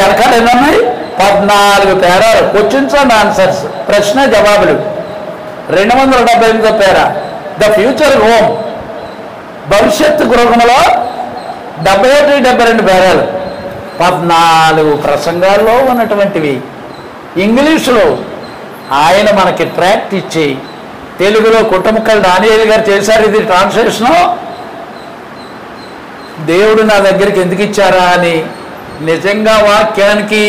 వెనకాల ఎన్ని ఉన్నాయి? 14 పేరాలు. క్వశ్చన్స్ అండ్ ఆన్సర్స్, ప్రశ్న జవాబులు. 278 పేర ద ఫ్యూచర్ హోమ్, భవిష్యత్తు గృహంలో 71-72 పేరాలు. 14 ప్రసంగాల్లో ఉన్నటువంటివి ఇంగ్లీషులో ఆయన మనకి ట్రాక్ట్ ఇచ్చి తెలుగులో కుట్టముక్కలు దానియేలు గారు చేశారు. ఇది ట్రాన్స్లేషను. దేవుడు నా దగ్గరికి ఎందుకు ఇచ్చారా అని నిజంగా వాక్యానికి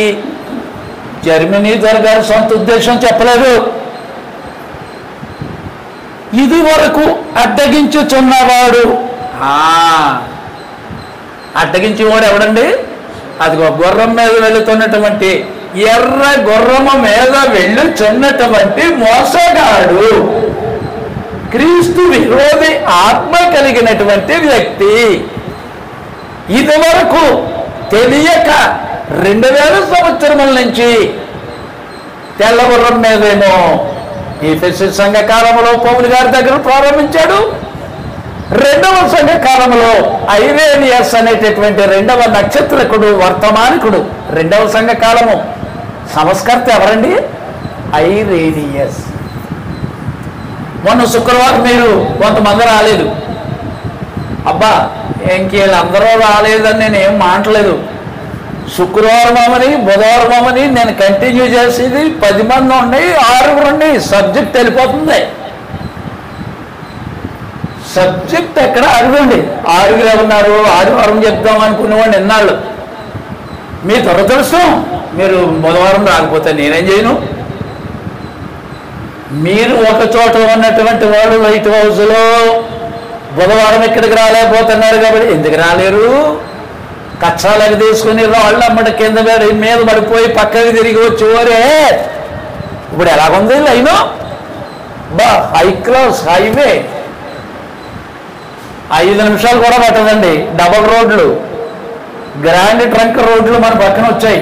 జర్మనీధర్ గారి సొంత ఉద్దేశం చెప్పలేదు. ఇది వరకు అడ్డగించుచున్నవాడు, అడ్డగించేవాడు ఎవడండి? అదిగో గుర్రం మీద వెళుతున్నటువంటి, ఎర్ర గుర్రము మీద వెళ్ళుచున్నటువంటి మోసగాడు, క్రీస్తు విరోధి ఆత్మ కలిగినటువంటి వ్యక్తి. ఇదివరకు తెలియక 2000 సంవత్సరముల నుంచి తెల్ల గుర్రం మీదేమో ఎఫెసు సంఘ కాలంలో పౌలు గారి దగ్గర ప్రారంభించాడు. 2వ సంఘ కాలంలో ఐరేనియస్ అనేటటువంటి 2వ నక్షత్రకుడు, వర్తమానికుడు. 2వ సంఘ కాలము సంస్కర్త ఎవరండి? ఐరేనియస్. మొన్న శుక్రవారం మీరు కొంతమంది రాలేదు. అబ్బా ఇంకేళ్ళందరూ రాలేదని నేను ఏం మాట్లాడలేదు. శుక్రవారం అమని బుధవారం అమని నేను కంటిన్యూ చేసేది 10 మంది ఉండి 6 ఉండి సబ్జెక్ట్ వెళ్ళిపోతుంది. సబ్జెక్ట్ ఎక్కడ అడగండి. 6 ఉన్నారు, ఆదివారం చెప్దాం అనుకునేవాడిని ఎన్నాళ్ళు. మీ దురదృష్టం, మీరు బుధవారం రాకపోతే నేనేం చేయను. మీరు ఒక చోట ఉన్నటువంటి వాళ్ళు వైట్ హౌస్లో బుధవారం ఇక్కడికి రాలేకపోతున్నారు కాబట్టి ఎందుకు రాలేరు? కచ్చాలకు తీసుకుని రాళ్ళు అమ్మట కింద మీద పడిపోయి పక్కకి తిరిగి వచ్చేవారే. ఇప్పుడు ఎలాగుంది లైను? హై క్లాస్ హైవే, 5 నిమిషాలు కూడా పట్టదండి. డబల్ రోడ్లు, గ్రాండ్ ట్రంక్ రోడ్లు మన పక్కన వచ్చాయి.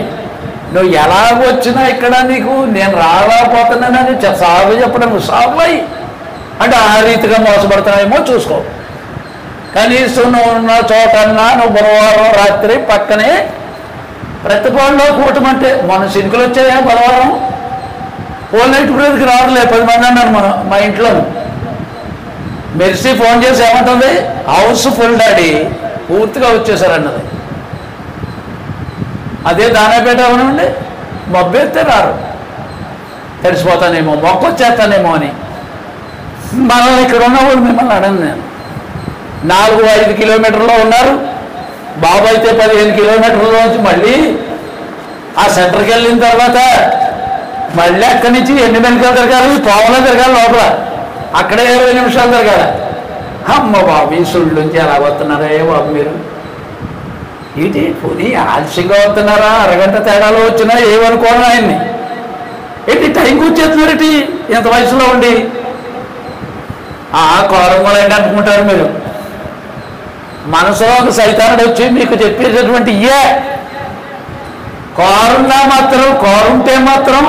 నువ్వు ఎలాగొచ్చినా ఇక్కడ నీకు నేను రాలేకపోతున్నానని సాగు చెప్పడం సాగు అయ్యి అంటే ఆ రీతిగా మోసపడుతున్నాయేమో చూసుకో. కనీసం నువ్వు ఉన్న చోటన్నా నువ్వు బుధవారం రాత్రి పక్కనే ప్రతిపాడులో కూటమంటే మన సినుకులు వచ్చాయా బుధవారం? ఫోన్ నైట్ బ్రేక్కి రావట్లేదు 10 మంది అన్నాను మా ఇంట్లో. మెర్సీ ఫోన్ చేసి ఏమంటుంది? హౌస్ ఫుల్ డాడీ, పూర్తిగా వచ్చేసారన్నది. అదే దానాపేట అవునండి, మబ్బెత్తే రారు, తడిసిపోతానేమో, మొక్కొచ్చేస్తానేమో అని. మనల్ని ఇక్కడ ఉన్నవాళ్ళు మిమ్మల్ని అడగను నేను. 4-5 కిలోమీటర్లో ఉన్నారు. బాబు అయితే 15 కిలోమీటర్ల నుంచి మళ్ళీ ఆ సెంటర్కి వెళ్ళిన తర్వాత మళ్ళీ అక్కడి నుంచి ఎన్ని మెలికలు తిరగాలి? పావులో తిరగాలి లోపల. అక్కడే 20 నిమిషాలు తిరగాలి. అమ్మ బాబు ఈ సుళ్ళు నుంచి ఎలా వస్తున్నారా బాబు మీరు? ఇటు పోనీ ఆలస్యంగా వస్తున్నారా? అరగంట తేడాలో వచ్చినా ఏమనుకోను ఆయన్ని. ఏంటి టైంకి వచ్చేస్తున్నారేటి ఇంత వయసులో ఉండి? కోరంగోలు ఏంటి అనుకుంటారు మీరు. మనసులో ఒక సైతానుడు వచ్చి మీకు చెప్పేటటువంటి కారున్నా మాత్రం, కారుంటే మాత్రం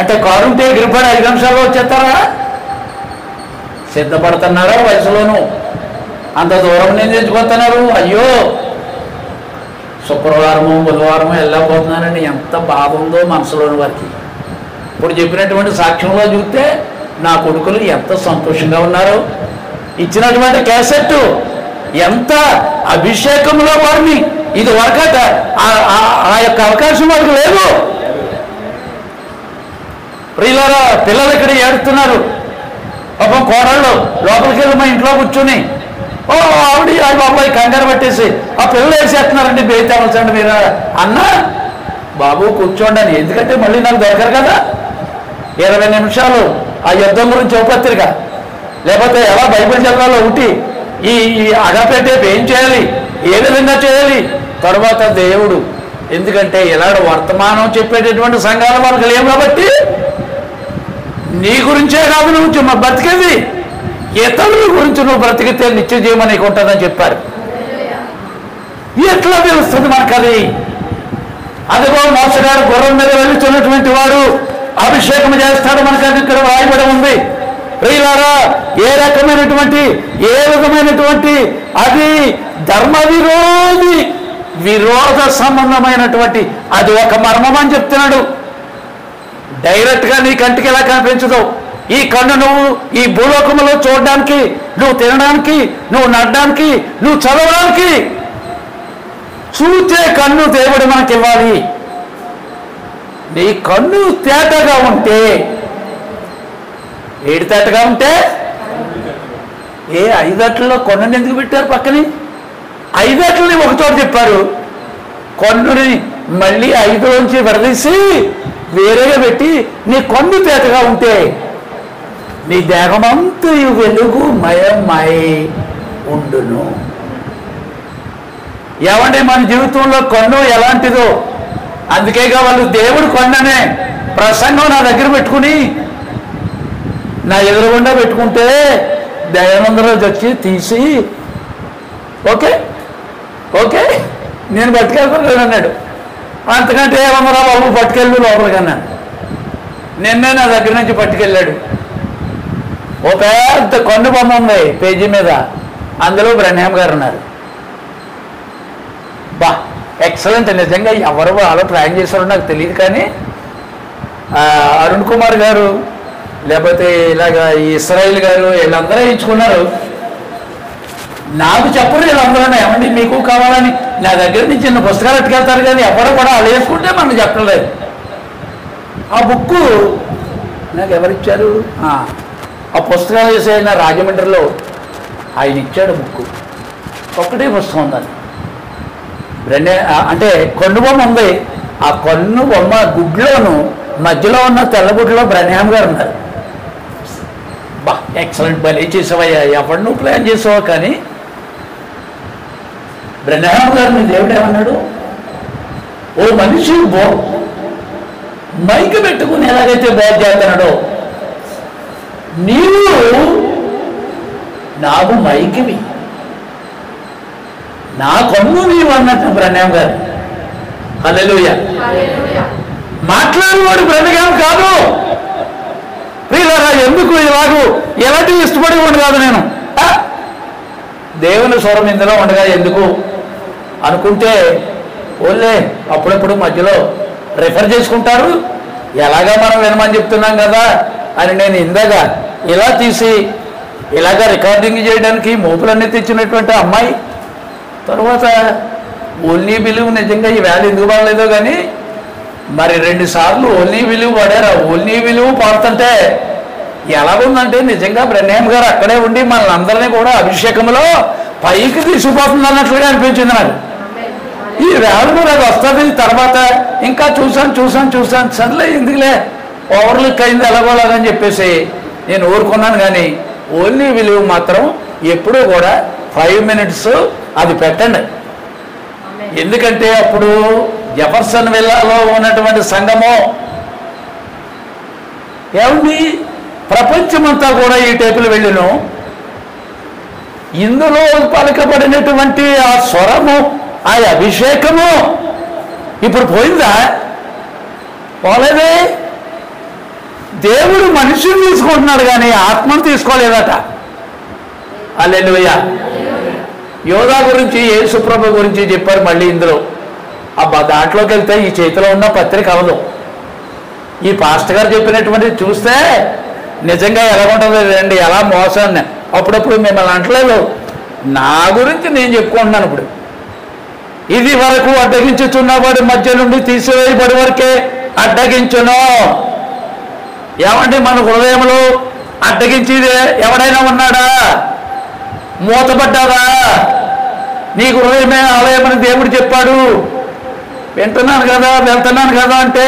అంటే కారుంటే ఎగిరిపడి 5 నిమిషాల్లో వచ్చేస్తారా? సిద్ధపడుతున్నారా వయసులోనూ? అంత దూరం నేను ఎంచుకొస్తున్నారు. అయ్యో శుక్రవారము బుధవారము వెళ్ళకపోతున్నానని ఎంత బాధ ఉందో మనసులోని వారికి. ఇప్పుడు చెప్పినటువంటి సాక్ష్యంలో చూస్తే నా కొడుకులు ఎంత సంతోషంగా ఉన్నారో. ఇచ్చినటువంటి క్యాసెట్ ఎంత అభిషేకంలో వారిని ఇది వరకట ఆ యొక్క అవకాశం వారికి లేదు. ప్రియులారా, పిల్లలు ఇక్కడ ఏడుస్తున్నారు. పాపం కోడళ్ళు లోపలికి వెళ్ళి మా ఇంట్లో కూర్చుని ఆవిడ ఆ బాబాయ్ కంగారు పట్టేసి ఆ పిల్లలు వేసేస్తున్నారండి, బేతావచ్చండి మీరు అన్నా బాబు కూర్చోండి అని. ఎందుకంటే మళ్ళీ నాకు దొరకరు కదా. 20 నిమిషాలు ఆ యుద్ధం గురించి ఉపత్రిక, లేకపోతే ఎలా బైబిల్ చదవాలో ఒకటి, ఈ అగపెట్టే ఏం చేయాలి, ఏ విధంగా చేయాలి, తర్వాత దేవుడు. ఎందుకంటే ఇలాంటి వర్తమానం చెప్పేటటువంటి సంఘాలు మనకు లేవు కాబట్టి నీ గురించే కాదు నువ్వు బ్రతికేది, ఇతరుల గురించి నువ్వు బ్రతికితే నిత్య జీవం నీకు ఉంటుందని చెప్పారు. ఎట్లా తెలుస్తుంది మనకు అది? అదిగో మోసగాడు గుర్రం మీద వెళ్తున్నటువంటి వాడు అభిషేకం చేస్తాడు మనకు అది ఇక్కడ రాయబడి ఉంది. ప్రియులారా, ఏ రకమైనటువంటి ఏ విధమైనటువంటి అది ధర్మ విరోధి విరోధ సంబంధమైనటువంటి అది ఒక మర్మం అని చెప్తున్నాడు. డైరెక్ట్గా నీ కంటికి ఎలా కనిపించదు. ఈ కన్ను నువ్వు ఈ భూలోకంలో చూడడానికి, నువ్వు తినడానికి, నువ్వు నడడానికి, నువ్వు చదవడానికి చూచే కన్ను దేవుడు మనకి ఇవ్వాలి. నీ కన్ను తేటగా ఉంటే, ఏడు తేటగా ఉంటే, ఏ 5 అట్లలో కొన్నుని ఎందుకు పెట్టారు పక్కని? 5 అట్లని ఒకచోట చెప్పారు, కొన్నుని మళ్ళీ 5లోంచి విడదీసి వేరేగా పెట్టి నీ కన్ను తేటగా ఉంటే నీ దేహమంతా వెలుగు మయమై ఉండును. ఏమంటే మన జీవితంలో కన్ను ఎలాంటిదో, అందుకేగా వాళ్ళు దేవుడు కన్నునే ప్రసంగం నా దగ్గర పెట్టుకుని నా ఎదురుగుండా పెట్టుకుంటే దయానందరాజు వచ్చి తీసి ఓకే ఓకే నేను పట్టుకెళ్తాను అన్నాడు. అంతకంటే ఏమన్నా బాబు పట్టుకెళ్ళు లోపలికి అన్నాను. నిన్నే నా దగ్గర నుంచి పట్టుకెళ్ళాడు. ఓ పెద్ద కన్ను బొమ్మ ఉంది పేజీ మీద, అందులో బ్రహ్మం గారు ఉన్నారు. బా ఎక్సలెంట్. నిజంగా ఎవరు అలా ప్లాన్ చేశారో నాకు తెలియదు, కానీ అరుణ్ కుమార్ గారు లేకపోతే ఇలాగా ఇస్రాయిల్ గారు వీళ్ళందరూ ఎంచుకున్నారు. నాకు చెప్పరు వీళ్ళందరూ, ఏమండి మీకు కావాలని నా దగ్గర నుంచి చిన్న పుస్తకాలు ఎట్టుకెళ్తారు, కానీ ఎవరు కూడా అలా వేసుకుంటే మనం చెప్పలేదు. ఆ బుక్కు నాకు ఎవరిచ్చారు? ఆ పుస్తకాలు వేసి ఆయన రాజమండ్రిలో ఆయన ఇచ్చాడు బుక్కు. ఒక్కటే పుస్తకం ఉందని అంటే కన్ను బొమ్మ ఉంది. ఆ కన్ను బొమ్మ గుడ్లోను మధ్యలో ఉన్న తెల్లగుడ్లో బ్రహ్మం గారు ఉన్నారు. బా ఎక్సలెంట్, భలే చేసావయ్యా, ఎవరు నువ్వు ప్లాన్ చేసావా? కానీ బ్రహ్మం గారిని దేవుడు ఏమన్నాడు, ఓ మనిషి మైకి పెట్టుకుని ఎలాగైతే బోధ చేస్తున్నాడో నీవు నాకు మైకివి, నా కన్ను నీవు అన్నట్టు బ్రహ్మం గారు. హల్లెలూయా. మాట్లాడేవాడు బ్రహ్మం కాదు. ఎందుకు ఇలాగూ ఎలాంటి ఇష్టపడి ఉండు కాదు నేను, దేవుని స్వరం ఇందులో ఉండగా ఎందుకు అనుకుంటే ఓన్లే అప్పుడప్పుడు మధ్యలో రిఫర్ చేసుకుంటారు. ఎలాగా మనం వినమని చెప్తున్నాం కదా అని నేను ఇందాక ఇలా తీసి ఇలాగా రికార్డింగ్ చేయడానికి మోపులన్నీ తెచ్చినటువంటి అమ్మాయి తర్వాత ఓన్లీ బిలీవ్ నిజంగా ఈ వేళ ఎందుకు పడలేదో కానీ మరి 2 సార్లు ఓన్లీ బిలీవ్ పడారు. ఓన్లీ బిలీవ్ పాడుతుంటే ఎలాగుందంటే నిజంగా బ్రహ్మం గారు అక్కడే ఉండి మనల్ని అందరినీ కూడా అభిషేకంలో పైకి తీసుకుపోతుంది అన్నట్లుగా అనిపించింది నాకు. ఈ వేళ నాకు వస్తుంది. తర్వాత ఇంకా చూసాను సర్లే ఎందుకులే ఓవర్లుక్ అయింది ఎలాగోలాగని చెప్పేసి నేను ఊరుకున్నాను. కానీ ఓన్లీ విలువ మాత్రం ఎప్పుడూ కూడా 5 minutes అది పెట్టండి. ఎందుకంటే అప్పుడు జెఫర్సన్ విల్లాలో ఉన్నటువంటి సంఘము ఏముంది, ప్రపంచమంతా కూడా ఈ టేపులు వెళ్ళిను. ఇందులో పలకబడినటువంటి ఆ స్వరము, ఆ అభిషేకము ఇప్పుడు పోయిందా? పోలేదే. దేవుడు మనిషిని తీసుకుంటున్నాడు కానీ ఆత్మను తీసుకోలేదట. హల్లెలూయా. యోధా గురించి యేసుప్రభు గురించి చెప్పారు మళ్ళీ ఇందులో. అబ్బా దాంట్లోకి వెళ్తే ఈ చేతిలో ఉన్న పత్రిక అవదు. ఈ పాస్టర్ గారు చెప్పినటువంటి చూస్తే నిజంగా ఎలా ఉంటుంది రండి, ఎలా మోసాన్ని. అప్పుడప్పుడు మిమ్మల్ని అంటలేదు, నా గురించి నేను చెప్పుకుంటున్నాను. ఇప్పుడు ఇది వరకు అడ్డగించుచున్నవాడి మధ్య నుండి తీసివేయబడి వరకే అడ్డగించును. ఏమంటే మన హృదయంలో అడ్డగించేది ఎవడైనా ఉన్నాడా? మూతపడ్డారా? నీకు హృదయమే ఆలయమని దేవుడు చెప్పాడు. వింటున్నాను కదా, వెళ్తున్నాను కదా అంటే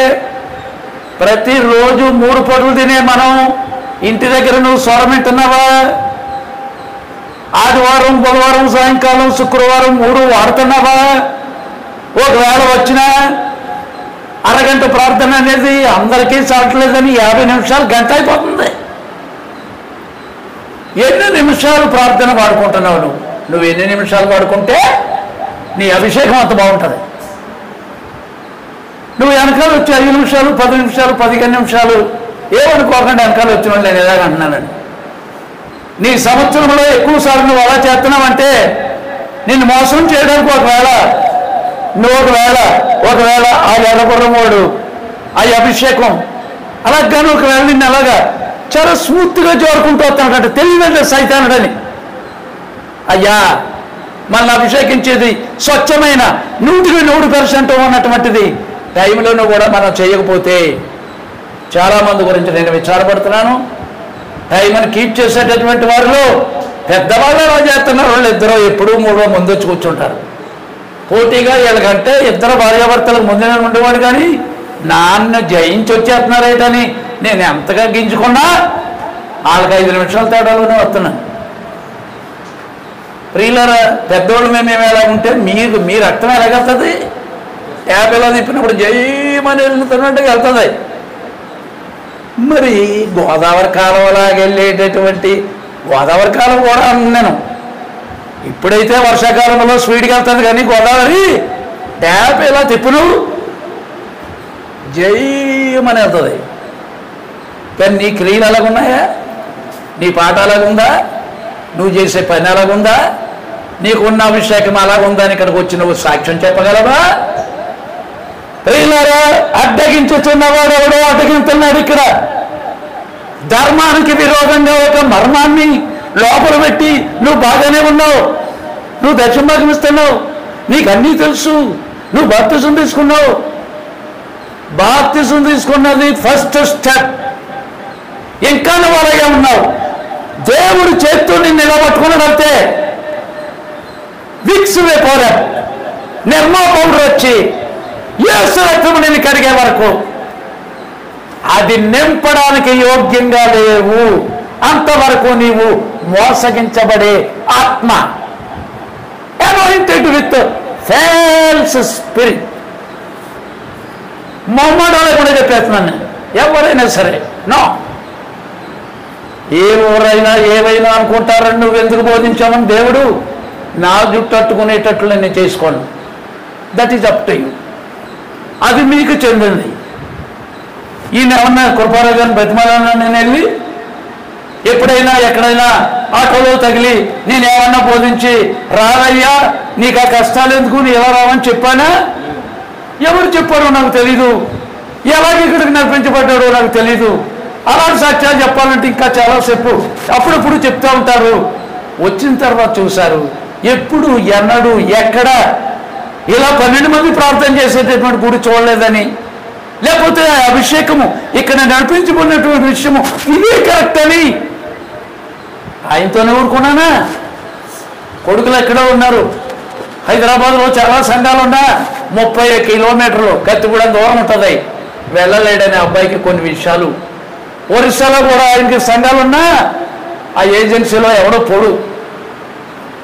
ప్రతిరోజు 3 పూటలు తినే మనం ఇంటి దగ్గర నువ్వు స్వరం వింటున్నావా? ఆదివారం, బుధవారం, సాయంకాలం, శుక్రవారం 3 వాడుతున్నావా? ఒకవేళ వచ్చినా అరగంట ప్రార్థన అనేది అందరికీ చాలట్లేదని 50 నిమిషాలు గంట అయిపోతుంది. ఎన్ని నిమిషాలు ప్రార్థన వాడుకుంటున్నావు నువ్వు ఎన్ని నిమిషాలు వాడుకుంటే నీ అభిషేకం అంత బాగుంటుంది. నువ్వు వెనకాల వచ్చి 5 నిమిషాలు, 10 నిమిషాలు, 15 నిమిషాలు ఏమనుకోకుండా వెనకాల వచ్చిన వాళ్ళు నేను ఎలాగ అంటున్నానండి. నీ సంవత్సరంలో ఎక్కువ సార్లు నువ్వు అలా చేస్తున్నావంటే నిన్ను మోసం చేయడానికి ఒకవేళ నువ్వు ఒకవేళ ఆ ఎర్రగుర్రమోడు ఆ అభిషేకం అలాగాను ఒకవేళ నిన్ను అలాగా చాలా స్మూత్గా జోరుకుంటూ వస్తానంటే తెలియదంటే సైతానుడని. అయ్యా మనల్ని అభిషేకించేది స్వచ్ఛమైన 100% ఉన్నటువంటిది టైంలోనూ కూడా మనం చేయకపోతే చాలామంది గురించి నేను విచారపడుతున్నాను. టైంని కీప్ చేసేటటువంటి వారిలో పెద్దవాళ్ళు ఎలా చేస్తున్నారు, వాళ్ళు ఇద్దరు ఎప్పుడూ మూడో ముందు వచ్చి కూర్చుంటారు. పోటీగా వీళ్ళకంటే ఇద్దరు భార్యాభర్తలకు ముందే ఉండేవాడు, కానీ నాన్న జయించి వచ్చేస్తున్నారేటని నేను ఎంతగా గింజుకున్నా వాళ్ళకి 5 నిమిషాల తేడాలోనే వస్తున్నాను. ప్రియులరా, పెద్దోళ్ళు మేము ఎలా ఉంటే మీ రక్తం ఎలాగెళ్తుంది? యాభైలో తిప్పినప్పుడు జయమని వెళ్తున్నట్టుగా వెళ్తుంది. మరి గోదావరి కాలువలాగా వెళ్ళేటటువంటి గోదావరి కాలువ కూడా నేను ఇప్పుడైతే వర్షాకాలంలో స్పీడ్గా వెళ్తుంది, కానీ గోదావరి ట్యాప్ ఇలా తిప్పును జయమని వెళ్తుంది. కానీ నీ క్రియలు అలాగున్నాయా? నీ పాట అలాగుందా? నువ్వు చేసే పని అలాగుందా? నీకున్న అభిషేకం అలాగుందా అని ఇక్కడికి వచ్చి నువ్వు సాక్ష్యం చెప్పగలవా? ప్రియులారా, అడ్డగించుతున్నవాడు ఎవడో అడ్డగించుతున్నాడు. ఇక్కడ ధర్మానికి విరోధంగా ఒక మర్మాన్ని లోపల పెట్టి నువ్వు బాగానే ఉన్నావు, నువ్వు దక్షిణభాగం ఇస్తున్నావు, నీకు అన్నీ తెలుసు, నువ్వు బాప్తిజం తీసుకున్నావు. బాప్తిజం తీసుకున్నది ఫస్ట్ స్టెప్. ఇంకా నువ్వు అలాగే ఉన్నావు. దేవుడు చేత్తో నిన్ను నిలబట్టుకున్నాడంతే. విక్స్ వేపోరా నిర్మా పౌడర్ వచ్చి యేసు రక్తము నిన్ను కడిగే వరకు అది నింపడానికి యోగ్యంగా లేవు. అంతవరకు నీవు మోసగించబడే ఆత్మ, anointed with false spirit. మొమ్మడోళ్ళకి కూడా చెప్పేస్తున్నాను, ఎవరైనా సరే నో. ఏ ఊరైనా ఏవైనా అనుకుంటారని నువ్వు ఎందుకు బోధించామని దేవుడు నా జుట్టు అట్టుకునేటట్లు నేను చేసుకోను. That is up to you. అది మీకు చెందింది. ఈయన ఏమన్నా కృపారావు గారిని బతిమాలన్నా నేను వెళ్ళి ఎప్పుడైనా ఎక్కడైనా ఆటోలో తగిలి నేను ఏమన్నా బోధించి రావయ్యా నీకు ఆ కష్టాలు ఎందుకు నీ ఎలా రావని చెప్పానా? ఎవరు చెప్పారో నాకు తెలీదు. ఎలాగ ఇక్కడికి నడిపించబడ్డాడో నాకు తెలీదు. అలాంటి సాక్ష్యాలు చెప్పాలంటే ఇంకా చాలాసేపు అప్పుడప్పుడు చెప్తూ ఉంటారు. వచ్చిన తర్వాత చూశారు, ఎప్పుడు ఎన్నడూ ఎక్కడ ఇలా 12 మంది ప్రార్థన చేసేటటువంటి గుడి చూడలేదని, లేకపోతే అభిషేకము ఇక్కడ నడిపించుకున్నటువంటి విషయము ఇదే కరెక్ట్ అని ఆయనతోనే ఊరుకున్నానా? కొడుకులు ఎక్కడో ఉన్నారు. హైదరాబాద్లో చాలా సంఘాలు ఉన్నా 30 కిలోమీటర్లు కత్తిగూడెం దూరం ఉంటుంది. వెళ్ళలేడని అబ్బాయికి కొన్ని విషయాలు. ఒరిస్సాలో కూడా ఆయనకి సంఘాలున్నా ఆ ఏజెన్సీలో ఎవడో పొడు.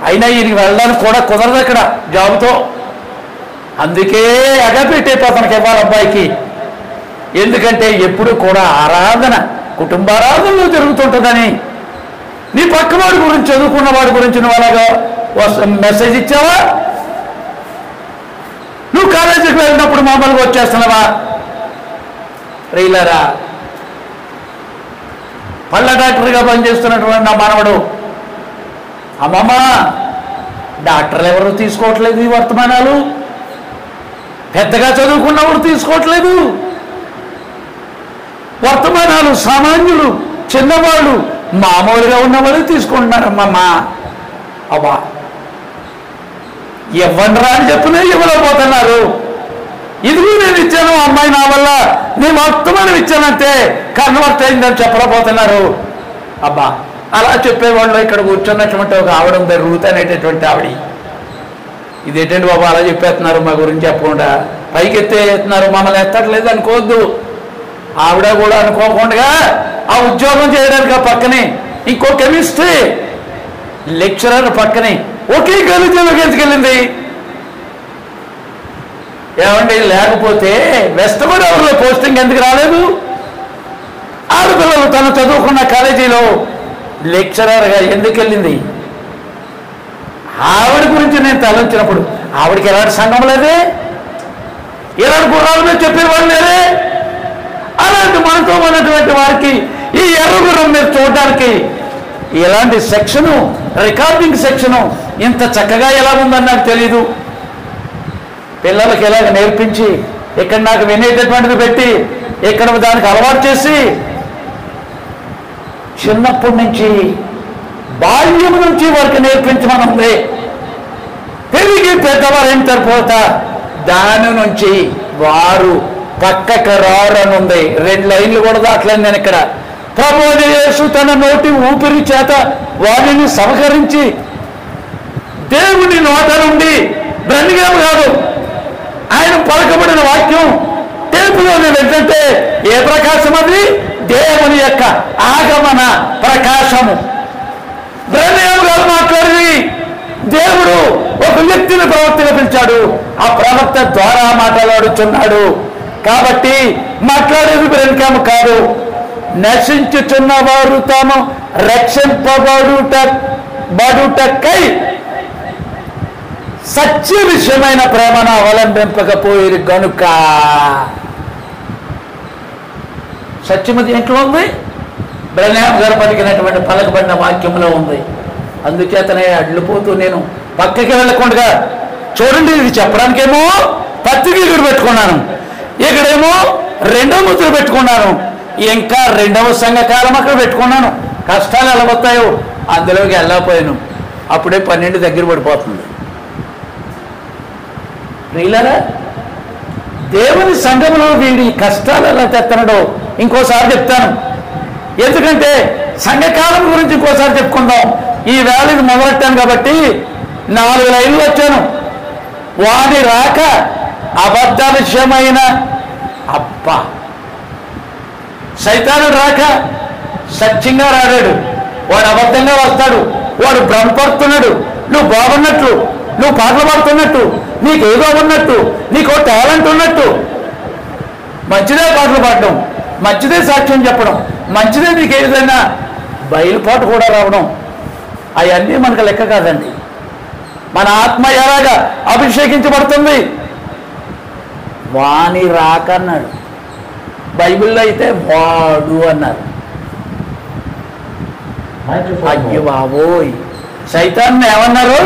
అయినా ఈయనకి వెళ్ళడానికి కూడా కుదరదు అక్కడ జాబ్తో. అందుకే ఎగపెట్టేపోతానికి ఇవ్వాలి అబ్బాయికి. ఎందుకంటే ఎప్పుడు కూడా ఆరాధన కుటుంబారాధనలో జరుగుతుంటుందని. నీ పక్కవాడి గురించి చదువుకున్న వాడి గురించి నువ్వు అలాగా మెసేజ్ ఇచ్చావా? నువ్వు కాలేజీకి వెళ్ళినప్పుడు మామూలుగా వచ్చేస్తున్నావా? ప్రియులారా, పళ్ళ డాక్టర్గా పనిచేస్తున్నటువంటి నా మనవడు, అమ్మమ్మ డాక్టర్లు ఎవరు తీసుకోవట్లేదు ఈ వర్తమానాలు. పెద్దగా చదువుకున్నవాడు తీసుకోవట్లేదు వర్తమానాలు. సామాన్యులు, చిన్నవాళ్ళు, మామూలుగా ఉన్నవాళ్ళు తీసుకుంటున్నారమ్మమ్మ. అబ్బా ఇవ్వండి రా అని చెప్పినా ఇవ్వలేకపోతున్నారు. ఇదిగో నేను ఇచ్చాను అమ్మాయి నా వల్ల నీ వర్తమానం ఇచ్చానంటే కన్వర్ట్ అయిందని చెప్పలేకపోతున్నారు. అబ్బా అలా చెప్పేవాళ్ళు ఇక్కడ కూర్చున్నటువంటి ఒక ఆవిడ ఉంది, రూత్ అనేటటువంటి ఆవిడ. ఇదేంటండి బాబా అలా చెప్పేస్తున్నారు మా గురించి చెప్పకుండా, పైకి ఎత్తేస్తున్నారు, మమ్మల్ని ఎత్తట్లేదు అనుకోవద్దు. ఆవిడ కూడా అనుకోకుండా ఆ ఉద్యోగం చేయడానికి ఆ పక్కనే ఇంకో కెమిస్ట్రీ లెక్చరర్ పక్కనే ఒకే కాలేజీలోకి ఎందుకెళ్ళింది? ఏమండి లేకపోతే వెస్ట్ గోదావరిలో పోస్టింగ్ ఎందుకు రాలేదు? ఆడపిల్లలు తను చదువుకున్న కాలేజీలో లెక్చరర్గా ఎందుకు వెళ్ళింది? ఆవిడ గురించి నేను తలంచినప్పుడు ఆవిడకి ఎలాంటి సంఘం లేదే, ఎలాంటి గుర్రాల మీద చెప్పేవాళ్ళు లేదే. అలాంటి మనతో ఉన్నటువంటి వారికి ఈ ఎర్రగుర్రం మీద చూడడానికి ఇలాంటి సెక్షను, రికార్డింగ్ సెక్షను ఇంత చక్కగా ఎలా ఉందని నాకు తెలీదు. పిల్లలకి ఇలాగ నేర్పించి ఇక్కడ నాకు వినేటటువంటిది పెట్టి ఇక్కడ దానికి అలవాటు చేసి చిన్నప్పటి నుంచి బాల్యం నుంచి వారికి నేర్పించమనుంది. పెరిగి పెద్దవారైన తర్వాత దాని నుంచి వారు పక్కకు రారనుంది. 2 లైన్లు కూడా దాట్లేదు నేను ఇక్కడ. ప్రభువైన యేసు తన నోటి ఊపిరి చేత వారిని సంహరించి దేవుని నోట నుండి బ్రతికేము కాదు, ఆయన పలకబడిన వాక్యం టేపులోని ఏంటంటే ఏ ప్రకాశం అది? దేవుని యొక్క ఆగమన ప్రకాశము. బ్రహ్మేము గారు మాట్లాడి దేవుడు ఒక వ్యక్తిని ప్రవక్తగా పిలిచాడు, ఆ ప్రవక్త ద్వారా మాట్లాడుచున్నాడు. కాబట్టి మాట్లాడేది బ్రహ్మేము కాదు. నశించుచున్న వారు తాము రక్షింపబడుటకై సత్య విషయమైన ప్రేమను అవలంబింపకపోయేది గనుక. సత్యమది ఇంట్లో ఉంది, బ్రహ్మేము గారు పలికినటువంటి పలకబడిన వాక్యంలో ఉంది. అందుచేతనే అడ్లిపోతూ నేను పక్కకి వెళ్ళకుండా చూడండి, ఇది చెప్పడానికేమో పత్రిక ఇక్కడ పెట్టుకున్నాను, ఇక్కడేమో 2వ ముద్ర పెట్టుకున్నాను, ఇంకా 2వ సంఘకాలం అక్కడ పెట్టుకున్నాను. కష్టాలు ఎలా వస్తాయో అందులోకి వెళ్ళకపోయాను. అప్పుడే 12 దగ్గర పడిపోతుంది. ప్రియులారా, దేవుని సంఘంలో వీడి కష్టాలు ఎలా తెత్తనడో ఇంకోసారి చెప్తాను. ఎందుకంటే సంఘకాలం గురించి ఇంకోసారి చెప్పుకుందాం. ఈ వేళ ఇది మొదలెట్టాను కాబట్టి 4 లైన్లు వచ్చాను. వాడి రాక అబద్ధ విషయమైన అబ్బా, సైతానుడు రాక సత్యంగా రాడాడు, వాడు అబద్ధంగా వస్తాడు, వాడు భ్రమపడుతున్నాడు. నువ్వు బాగున్నట్లు, నువ్వు పాటలు పాడుతున్నట్టు, నీకేదో ఉన్నట్టు, నీకు టాలెంట్ ఉన్నట్టు. మంచిదే పాటలు పాడడం, మంచిదే సాక్ష్యం చెప్పడం, మంచిదే నీకు ఏదైనా బయలుపాటు కూడా రావడం, అవన్నీ మనకు లెక్క కాదండి. మన ఆత్మ ఎలాగా అభిషేకించబడుతుంది? వాని రాక అన్నాడు, బైబిల్లో అయితే వాడు అన్నారు. అయ్యో బాబోయ్, సైతాన్ని ఏమన్నారు?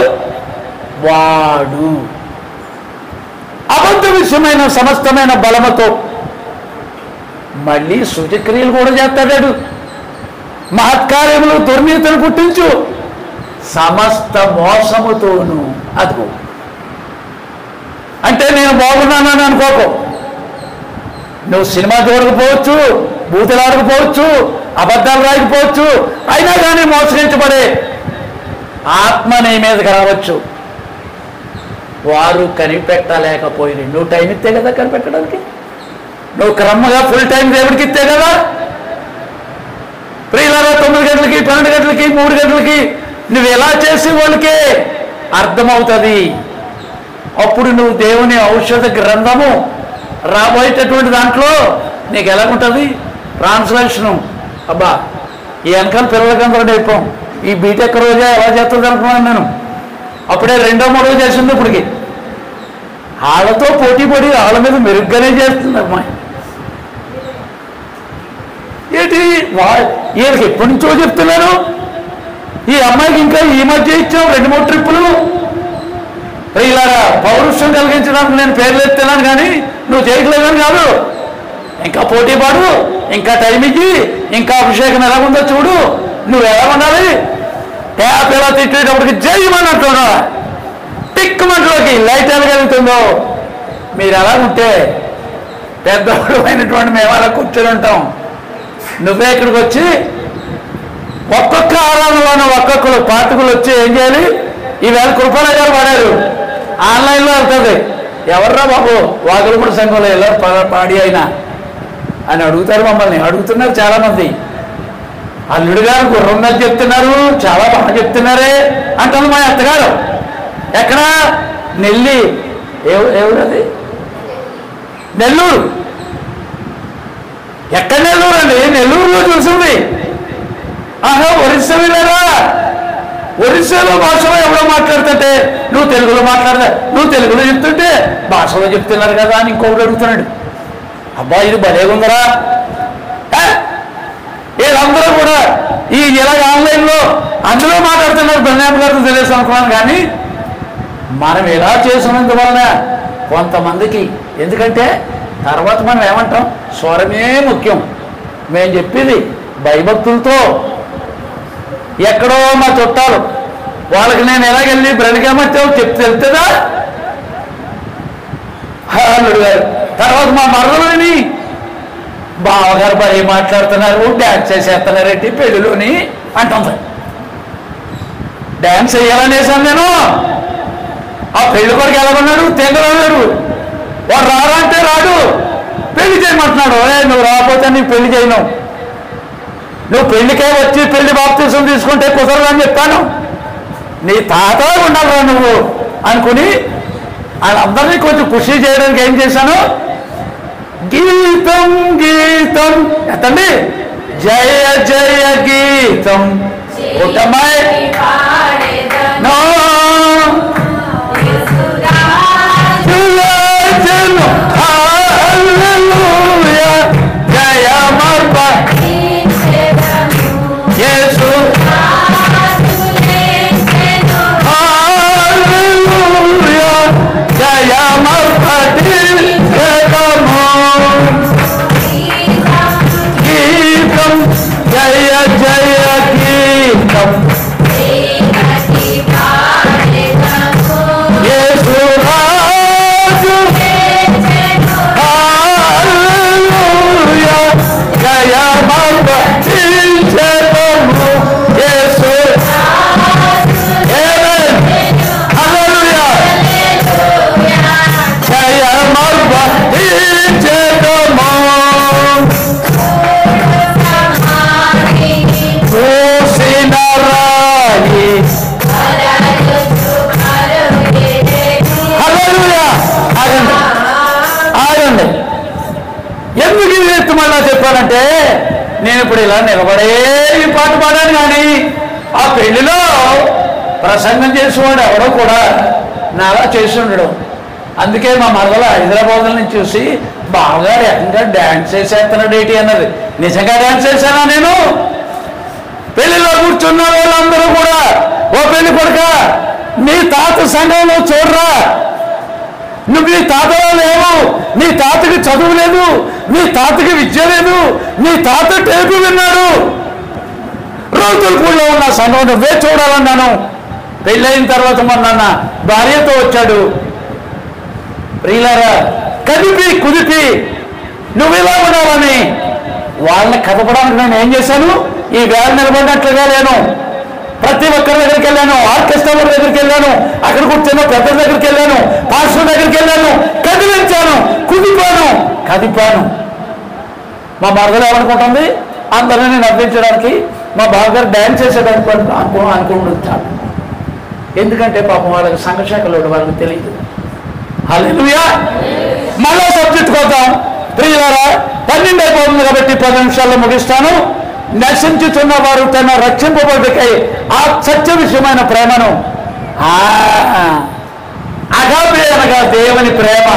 వాడు. అబద్ధ విషయమైన సమస్తమైన బలముతో మళ్ళీ సూచక్రియలు కూడా చేస్తాడు. మహత్కార్యములు దుర్నీతిని పుట్టించు సమస్త మోసముతోను. అదిగో అంటే నేను బాగున్నానని అనుకోకు. నువ్వు సినిమా చూడకపోవచ్చు, బూతులాడకపోవచ్చు, అబద్ధాలు రాయకపోవచ్చు, అయినా కానీ మోసగించబడే ఆత్మ నీ మీదకి రావచ్చు. వారు కనిపెట్టలేకపోయింది. నువ్వు టైం ఇస్తే కదా కనిపెట్టడానికి, నువ్వు క్రమంగా ఫుల్ టైం దేవుడికి ఇస్తే కదా. ప్రియులారా, 9 గంటలకి, 12 గంటలకి, 3 గంటలకి నువ్వు ఎలా చేసి వాళ్ళకే అర్థమవుతుంది. అప్పుడు నువ్వు దేవుని ఔషధ గ్రంథము రాబోయేటటువంటి దాంట్లో నీకు ఎలాగుంటుంది? ట్రాన్స్లేషను. అబ్బా, ఈ వెనకాల పిల్లలకి అందరూ అయిపోం. ఈ బీటెక్ రోజే ఎలా చేస్తుంది అనుకున్నాను నేను. అప్పుడే 2వ 3వ చేసింది. ఇప్పటికి వాళ్ళతో పోటీ పడి వాళ్ళ మీద మెరుగ్గానే చేస్తుంది అమ్మాయి. ఏంటి వీళ్ళకి ఎప్పటి నుంచో చెప్తున్నాను. ఈ అమ్మాయికి ఇంకా ఈ మధ్య ఇచ్చాం 2-3 ట్రిప్పులు. ఇలాగా పౌరుషం కలిగించడానికి నేను పేర్లు ఎత్తున్నాను కానీ నువ్వు చేయట్లేదని కాదు. ఇంకా పోటీ పాడు, ఇంకా టైం ఇచ్చి, ఇంకా అభిషేకం ఎలా ఉందో చూడు. నువ్వు ఎలా ఉండాలి? ట్యాప్ ఎలా తిట్టేటప్పటికి జయమన్నట్టున్నా, టిక్ మంటలోకి లైట్ ఎలా కలుగుతుందో. మీరు ఎలా ఉంటే పెద్దవాడు అయినటువంటి మేము అలా కూర్చొని ఉంటాం. నువ్వే ఇక్కడికి వచ్చి ఒక్కొక్క ఆరాధనలోనే ఒక్కొక్కరు పాఠకులు వచ్చి ఏం చేయాలి? ఈవేళ కృపాలయ్య గారు పాడారు, ఆన్లైన్లో వెళ్తుంది. ఎవర్రా బాబు వాగులమూడి సంఘంలో వెళ్ళారు పాడి అయినా అని అడుగుతారు. మమ్మల్ని అడుగుతున్నారు చాలామంది. అల్లుడు గారు గుర్రంగా చెప్తున్నారు, చాలా బాగా చెప్తున్నారే అంటుంది మా అత్తగారు. ఎక్కడ? నెల్లి. ఎవరది? నెల్లూరు. ఎక్కడ నెల్లూరు అండి? నెల్లూరులో చూసింది. ఆహా, ఒరిస్సా వెళ్ళారా? ఒరిస్సాలో భాషలో ఎవరో మాట్లాడుతుంటే నువ్వు తెలుగులో మాట్లాడతా, నువ్వు తెలుగులో చెప్తుంటే భాషలో చెప్తున్నారు కదా అని ఇంకొకటి అడుగుతున్నాడు. అబ్బా, ఇది భలే ఉందరా. వీళ్ళందరూ కూడా ఇలాగ ఆన్లైన్లో అందులో మాట్లాడుతున్నారు. బ్రహ్మేము గారితో తెలియదు అనుకున్నాను. కానీ మనం ఎలా చేసినందువలన కొంతమందికి. ఎందుకంటే తర్వాత మనం ఏమంటాం, స్వరమే ముఖ్యం. మేము చెప్పేది భయభక్తులతో. ఎక్కడో మా చుట్టాలు, వాళ్ళకి నేను ఎలాగెళ్ళి బ్రతికేమంటే తెలుస్తుందా అల్లుడు గారు. తర్వాత మా మరదలని బావగారు భలే మాట్లాడుతున్నారు, డ్యాన్స్ చేసేస్తున్నారేంటి పెళ్ళిలోని అంటుంది. డ్యాన్స్ వేయాలనేసాను నేను. ఆ పెళ్లి కొడుకు ఎలాగొన్నాడు, తెగలన్నాడు. వాడు రారా అంటే రాడు, పెళ్లి చేయమంటున్నాడు. నువ్వు రాకపోతే నీకు పెళ్లి చేయను, నువ్వు పెళ్లికే వచ్చి పెళ్లి బాప్తీసం తీసుకుంటే కుదరదని చెప్పాను, నీ తాత ఉండాలిరా నువ్వు అనుకుని వాళ్ళందరినీ కొంచెం ఖుషి చేయడానికి ఏం చేశాను, గీతం గీతం ఎత్తండి, జయ జయ గీతం కుటమై నో చెప్పానంటే నేను ఇప్పుడు ఇలా నిలబడే ఈ పాట పాడాను. కానీ ఆ పెళ్లిలో ప్రసంగం చేసేవాడు ఎవడో కూడా నాలా చేసి ఉండడు. అందుకే మా మరదల హైదరాబాద్ నుంచి చూసి బాగా ఏకంగా డ్యాన్స్ చేసేస్తున్నాడు ఏంటి అన్నది. నిజంగా డ్యాన్స్ చేశానా నేను? పెళ్లిలో కూర్చున్న వాళ్ళందరూ కూడా, ఓ పెళ్లి కొడుక నీ తాత సంఘంలో చూడరా, నువ్వు నీ తాతలో లేవు, నీ తాతకి చదువు లేదు, నీ తాతకి విద్య లేదు, నీ తాత టేపు విన్నాడు, రోజులు కూడా ఉన్న సంఘం నువ్వే చూడాలన్నాను. పెళ్ళైన తర్వాత మొన్న భార్యతో వచ్చాడు. ప్రియులారా, కదిపి కుదిపి నువ్వు ఇలా ఉండాలని వాళ్ళని కదపడానికి నేను ఏం చేశాను, ఈ వేళ నిలబడినట్లుగా లేను. ప్రతి ఒక్కరి దగ్గరికి వెళ్ళాను, ఆర్కెస్ట్రా దగ్గరికి వెళ్ళాను, అక్కడ కూర్చున్న పెద్దల దగ్గరికి వెళ్ళాను, పాస్టర్ దగ్గరికి వెళ్ళాను, కదిలించాను, కుదిపాను, కదిపాను. మా మరదలు ఏమనుకుంటుంది, అందరినీ నవ్వించడానికి మా బావగారు డ్యాన్స్ చేసేదానికి అనుకుంటాను. ఎందుకంటే పాపం వాళ్ళకి సంఘశాఖలో వాళ్ళకి తెలియదు. హల్లెలూయా. మళ్ళా సబ్జెక్ట్ కొద్దాం ప్రియులారా. 12 అయిపోతుంది కాబట్టి 10 నిమిషాల్లో ముగిస్తాను. నశించుతున్న వారు తన రక్షింపబడికై ఆ సత్య విషయమైన ప్రేమను, అగాపే అనగా దేవుని ప్రేమ,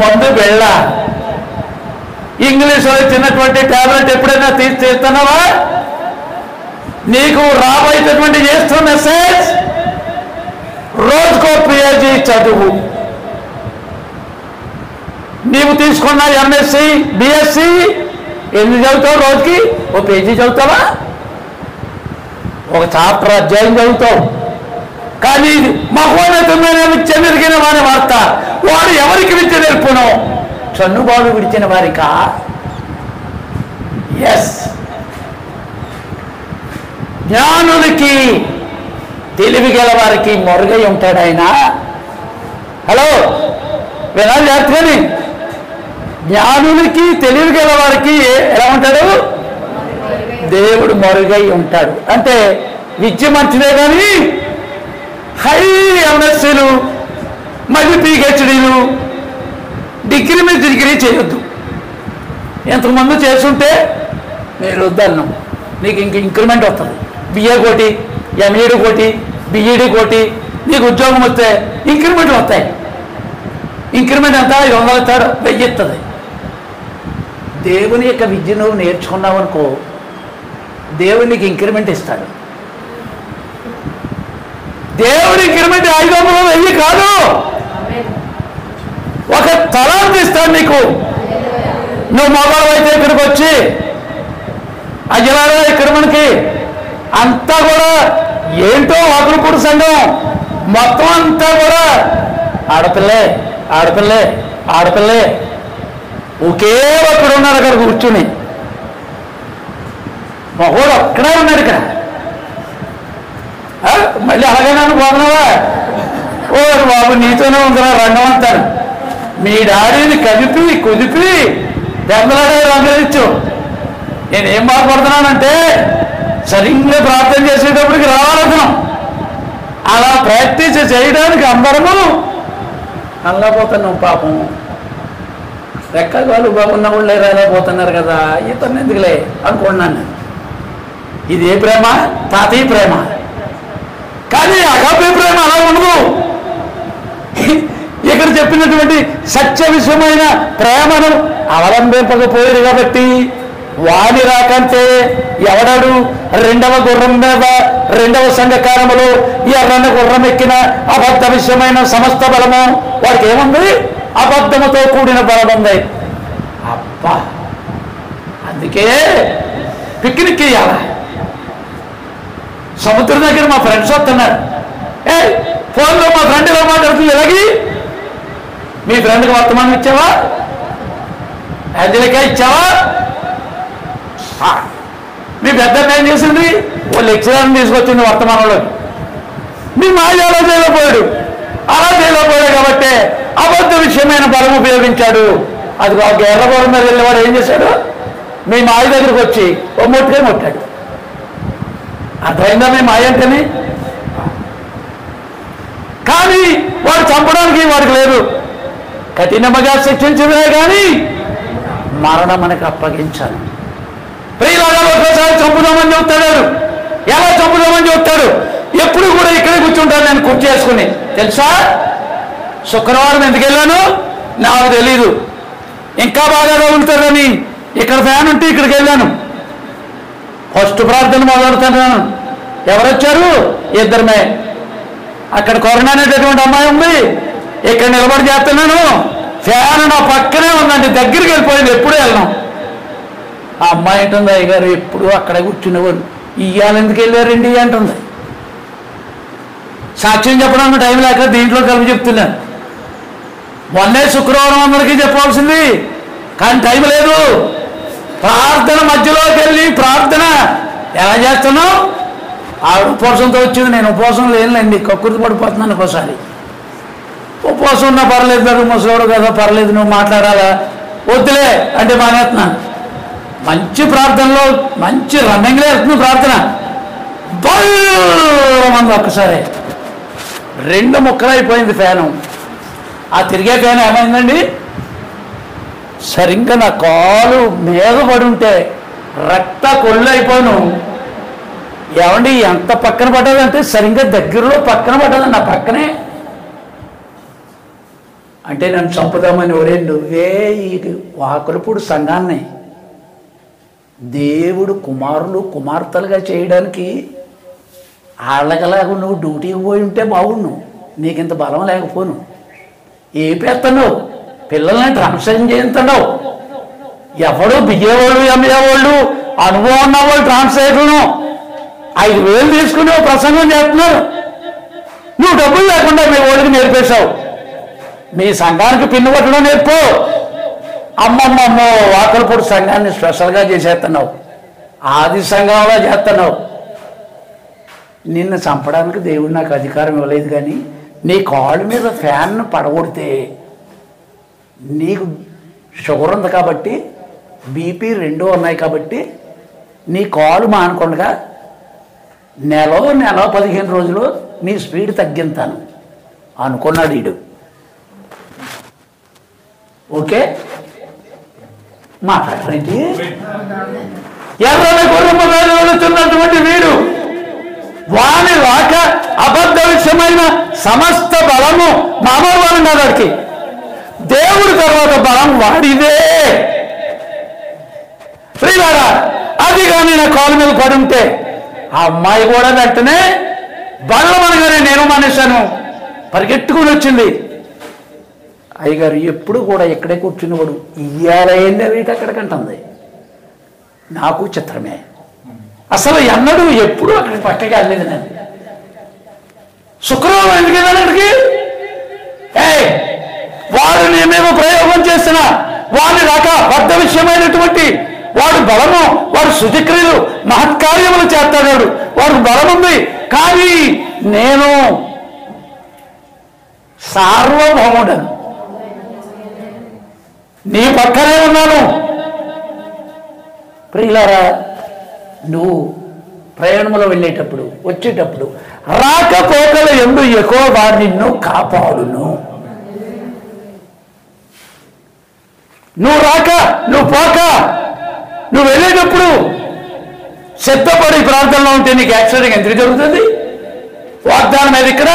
మందు వెళ్ళ. ఇంగ్లీష్లో చిన్నటువంటి టాబ్లెట్ ఎప్పుడైనా తీస్తున్నావా? నీకు రాబోయేటటువంటి చేస్తున్న మెసేజ్ రోజుకో పిహెచ్డి చదువు. నీవు తీసుకున్న ఎంఎస్సి బిఎస్సి ఎన్ని చదువుతావు? రోజుకి ఓ పేజీ చదువుతావా? ఒక చాప్టర్ అధ్యాయం చదువుతావు. కానీ మహోన్నతమైన విద్య మెరిగిన వారి వార్త, వాడు ఎవరికి విద్య నేర్పును? చన్నుబాలు విడిచిన వారికా? ఎస్. జ్ఞానులకి తెలివి గల వారికి మొరుగై ఉంటాడు ఆయన. హలో వినాలి జాగ్రత్తగాని. జ్ఞానులకి తెలివి గల వారికి ఎలా ఉంటాడు? దేవుడు మొరుగై ఉంటాడు. అంటే విద్య మంచిదే కానీ హై ఎంఎస్సీలు మళ్ళీ పిహెచ్డీలు డిగ్రీ మీద డిగ్రీ చేయొద్దు. ఎంతమంది చేస్తుంటే మీరు వద్దన్నాం, నీకు ఇంక ఇంక్రిమెంట్ వస్తుంది. బిఏ కోటి, ఎంఈడి కోటి, బిఈడి కోటి, నీకు ఉద్యోగం వస్తే ఇంక్రిమెంట్లు వస్తాయి. ఇంక్రిమెంట్ ఎంత? 500 ఇస్తాడు, 1000 ఇస్తుంది. దేవుని యొక్క విద్య నువ్వు నేర్చుకున్నావు అనుకో, దేవునికి ఇంక్రిమెంట్ ఇస్తాడు. దేవుడి ఇంక్రిమెంట్ 500, 1000 కాదు. ఒక తలాంతి ఇస్తాడు నీకు. నువ్వు మగవాడు అయితే ఇక్కడికి వచ్చి అయ్యలారా ఇక్కడ మనకి అంతా కూడా ఏంటో ఒకరిపూడి సంఘం మొత్తం అంతా కూడా ఆడపిల్లే ఆడపిల్లే ఆడపిల్లే. ఒకే ఒక్కడు ఉన్నారు అక్కడ కూర్చుని, మగోడు ఒక్కడే ఉన్నాడు ఇక్కడ. మళ్ళీ అలాగైనా పోతున్నావా? ఓ బాబు నీతోనే ఉందిరా రంగం అంటాను. మీ డాడీని కదిపి కుదిపి దెబ్బలాడే రంగరించు. నేనేం బాధపడుతున్నానంటే సరిగ్గా ప్రార్థన చేసేటప్పటికి రావాలనుకున్నాం. అలా ప్రాక్టీస్ చేయడానికి అందరము అల్లాపోతున్నాం. పాపం రెక్కలు వాళ్ళు బాగున్న వాళ్ళే రాలేకపోతున్నారు కదా, ఇతను ఎందుకులే అనుకున్నాను నేను. ఇది ఏ ప్రేమ? తాతయ్య ప్రేమ. కానీ అగాపే ప్రేమ అలా ఉండదు. ఇక్కడ చెప్పినటువంటి సత్య విషయమైన ప్రేమను అవలంబింపకపోయారు కాబట్టి వాడి రాకంటే ఎవడాడు రెండవ గుర్రం మీద రెండవ సంఘకాలములో ఎర్రన్న గుర్రం ఎక్కిన అబద్ధ విషయమైన సమస్త బలము వాడికి ఏముంది? అబద్ధముతో కూడిన బలం ఉంది. అబ్బా, అందుకే పిక్నిక్ ఇయ్యాల. సముద్రం దగ్గర మా ఫ్రెండ్స్ వస్తున్నారు. ఫోన్లో మా ఫ్రెండ్ ఎలా మాట్లాడుతుంది? ఎలాగి మీ ఫ్రెండ్కి వర్తమానం ఇచ్చావా? అంజలికా ఇచ్చావా? మీ పెద్ద ఏం చేసింది? ఓ లెక్చరర్ని తీసుకొచ్చింది వర్తమానంలో. మీ మాయ అలా చేయలేకపోయాడు. అలా చేయలేకపోయాడు కాబట్టి అబద్ధ విషయమైన బలం ఉపయోగించాడు. అది ఆ ఎర్రగోడ మీద వెళ్ళేవాడు ఏం చేశాడు? మీ మాయ దగ్గరికి వచ్చి ఓ ముట్టుకే ముట్టాడు. అర్థమైందా మీ మాయ అంటేనే? కానీ వాడు చంపడానికి వాడికి లేదు. కఠినముగా శిక్షించడే కానీ మరణం మనకు అప్పగించాలి. ప్రియులారా, ఒకసారి చంపుదామని చెప్తాడు. ఎలా చంపుదామని చెప్తాడు? ఎప్పుడు కూడా ఇక్కడే కూర్చుంటాను నేను కుర్చీ చేసుకుని. తెలుసా, శుక్రవారం ఎందుకు వెళ్ళాను నాకు తెలీదు. ఇంకా బాగా తగులుతారని ఇక్కడ ఫ్యాన్ ఉంటే ఇక్కడికి వెళ్ళాను. ఫస్ట్ ప్రార్థన మొదలుతున్నాను. ఎవరొచ్చారు? ఇద్దరమే. అక్కడ కరోనా అనేటటువంటి అమ్మాయి ఉంది. ఇక్కడ నిలబడి చేస్తున్నాను. ఫ్యాన్ నా పక్కనే ఉందండి, దగ్గరికి వెళ్ళిపోయింది. ఎప్పుడు వెళ్ళాం. ఆ అమ్మాయి అంటుంది, అయ్యగారు ఎప్పుడు అక్కడే కూర్చునేవారు, ఇయ్యాల ఎందుకు వెళ్ళారండి అంటుంది. సాక్ష్యం చెప్పడానికి టైం లేక దీంట్లో కలిపి చెప్తున్నాను. మొన్నే శుక్రవారం అందరికీ చెప్పాల్సింది, కానీ టైం లేదు. ప్రార్థన మధ్యలోకి వెళ్ళి ప్రార్థన ఎలా చేస్తున్నావు? ఆవిడ ఉపవాసంతో వచ్చింది. నేను ఉపవాసం లేనులేండి, కక్కుర్తి పడిపోతున్నాను. ఒకసారి ఉపవాసం ఉన్నా పర్లేదు, నువ్వు ముసలోడు కదా, పర్లేదు, నువ్వు మాట్లాడాలా? వద్దులే అంటే మానేస్తున్నాను. మంచి ప్రార్థనలో మంచి రన్నింగ్లో వెళ్తుంది ప్రార్థన. బల్మంది ఒక్కసారి 2 ముక్కలు అయిపోయింది ఫ్యాను. ఆ తిరిగే ఫ్యాన్ ఏమైందండి? సరిగ్గా నా కాలు మీద పడి ఉంటే రక్త కొళ్ళు అయిపోను. ఏమండి ఎంత పక్కన పడ్డదంటే సరిగ్గా దగ్గరలో పక్కన పడ్డది, నా పక్కనే. అంటే నన్ను చంపుదామని ఒరే నువ్వే ఈ వాకులపూడి సంఘాన్ని దేవుడు కుమారులు కుమార్తెలుగా చేయడానికి వాళ్ళకలాగా నువ్వు డ్యూటీకి పోయి ఉంటే బాగుండు. నీకు ఇంత బలం లేకపోను. ఏం పెడుతున్నావు? పిల్లల్ని ట్రాన్స్ఫర్ చేస్తున్నావు. ఎవడు బియ్యేవాళ్ళు అమ్మేవాళ్ళు అనుభవం ఉన్నవాళ్ళు ట్రాన్స్లేటర్ను 5,000 తీసుకుని ప్రసంగం చేస్తున్నారు. నువ్వు డబ్బులు లేకుండా మీ వాళ్ళకి నేర్పేశావు. మీ సంఘానికి పిన్ను కొట్టడం నేర్పు. అమ్మమ్మమ్మో వాకలపూడి సంఘాన్ని స్పెషల్గా చేసేస్తున్నావు, ఆది సంఘంలో చేస్తున్నావు. నిన్ను చంపడానికి దేవుడు నాకు అధికారం ఇవ్వలేదు. కానీ నీ కాళ్ళ మీద ఫ్యాన్ను పడగొడితే నీకు షుగర్ ఉంది కాబట్టి, బీపీ 2 ఉన్నాయి కాబట్టి నీ కాలు మానకుండా నెల 15 రోజులు నీ స్పీడ్ తగ్గింతాను అనుకున్నాడు వీడు. ఓకే మాట్లాడండి. ఎర్రన గుర్రము మీద వెళుతున్నటువంటి వీడు వాని రాక అబద్ధ విషయమైన సమస్త బలము మామూలు వాళ్ళు వాడికి. దేవుడి తర్వాత బలం వాడిదే. ప్రియులారా, అది కానీ నా కాలు మీద పడి ఉంటే ఆ అమ్మాయి కూడా వెంటనే బలం అనగానే నేను మానేశాను, పరిగెట్టుకుని వచ్చింది. అయ్యగారు ఎప్పుడు కూడా ఇక్కడే కూర్చునేవాడు, ఇయ్యాలైంది వీటి అక్కడికంటుంది. నాకు చిత్రమే, అసలు ఎన్నడూ ఎప్పుడు అక్కడికి పక్కకి వెళ్ళలేదు నేను. శుక్రవారం ఎందుకు వెళ్ళాను అక్కడికి? వాడు నేమేమో ప్రయోగం చేసిన వాడి రాక పెద్ద విషయమైనటువంటి వాడు బలము, వాడు శుచిక్రియలు మహత్కార్యములు చేస్తాడు, వాడు బలం ఉంది. కానీ నేను సార్వభౌముడను, నీ పక్కనే ఉన్నాను. ప్రియులారా, నువ్వు ప్రయాణంలో వెళ్ళేటప్పుడు వచ్చేటప్పుడు రాకపోకల యందు యెహోవా నిన్ను కాపాడును. నువ్వు రాక నువ్వు పోక నువ్వు వెళ్ళేటప్పుడు సిద్ధపడి ప్రాంతంలో ఉంటే నీకు యాక్సిడెంట్ ఎందుకు జరుగుతుంది? వాగ్దానం మీద ఇక్కడ